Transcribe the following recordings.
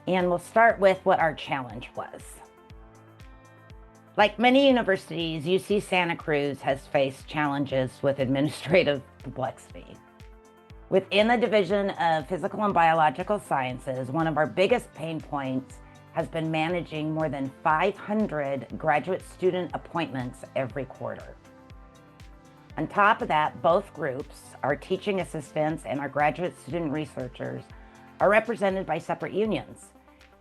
And we'll start with what our challenge was. Like many universities, UC Santa Cruz has faced challenges with administrative complexity. Within the Division of Physical and Biological Sciences, one of our biggest pain points has been managing more than 500 graduate student appointments every quarter. On top of that, both groups, our teaching assistants and our graduate student researchers, are represented by separate unions,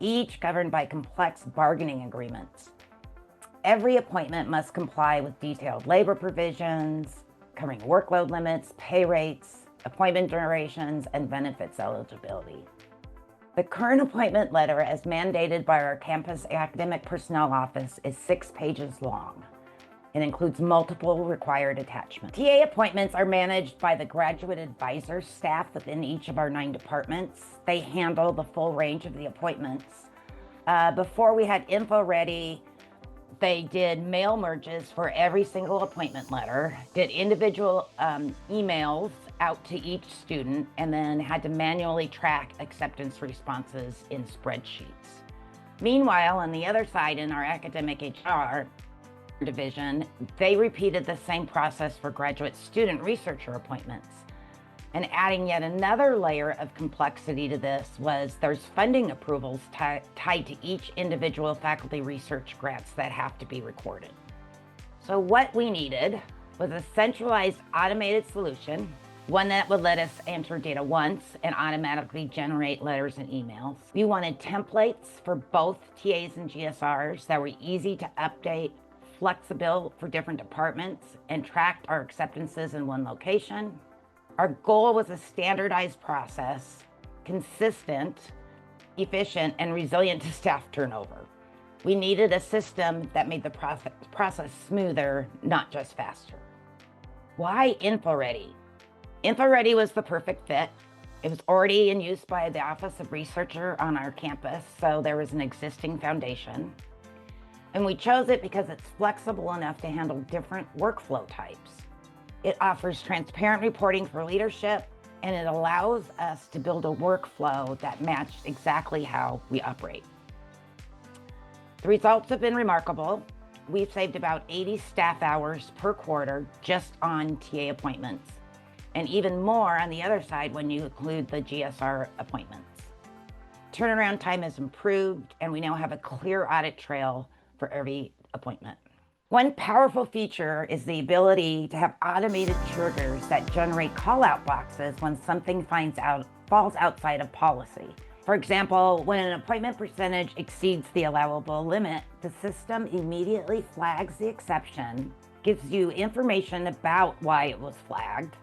each governed by complex bargaining agreements. Every appointment must comply with detailed labor provisions, covering workload limits, pay rates, appointment durations, and benefits eligibility. The current appointment letter, as mandated by our campus academic personnel office, is 6 pages long. It includes multiple required attachments. TA appointments are managed by the graduate advisor staff within each of our 9 departments. They handle the full range of the appointments. Before we had InfoReady, they did mail merges for every single appointment letter, did individual emails out to each student, and then had to manually track acceptance responses in spreadsheets. Meanwhile, on the other side, in our academic HR division, they repeated the same process for graduate student researcher appointments. And adding yet another layer of complexity to this was there's funding approvals tied to each individual faculty research grants that have to be recorded. So what we needed was a centralized automated solution, one that would let us enter data once and automatically generate letters and emails. We wanted templates for both TAs and GSRs that were easy to update, flexible for different departments, and tracked our acceptances in one location. Our goal was a standardized process, consistent, efficient, and resilient to staff turnover. We needed a system that made the process smoother, not just faster. Why InfoReady? InfoReady was the perfect fit. It was already in use by the Office of Researcher on our campus, so there was an existing foundation. And we chose it because it's flexible enough to handle different workflow types. It offers transparent reporting for leadership, and it allows us to build a workflow that matched exactly how we operate. The results have been remarkable. We've saved about 80 staff hours per quarter just on TA appointments, and even more on the other side when you include the GSR appointments. Turnaround time has improved, and we now have a clear audit trail for every appointment. One powerful feature is the ability to have automated triggers that generate call-out boxes when something falls outside of policy. For example, when an appointment percentage exceeds the allowable limit, the system immediately flags the exception, gives you information about why it was flagged,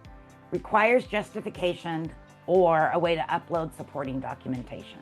requires justification, or a way to upload supporting documentation.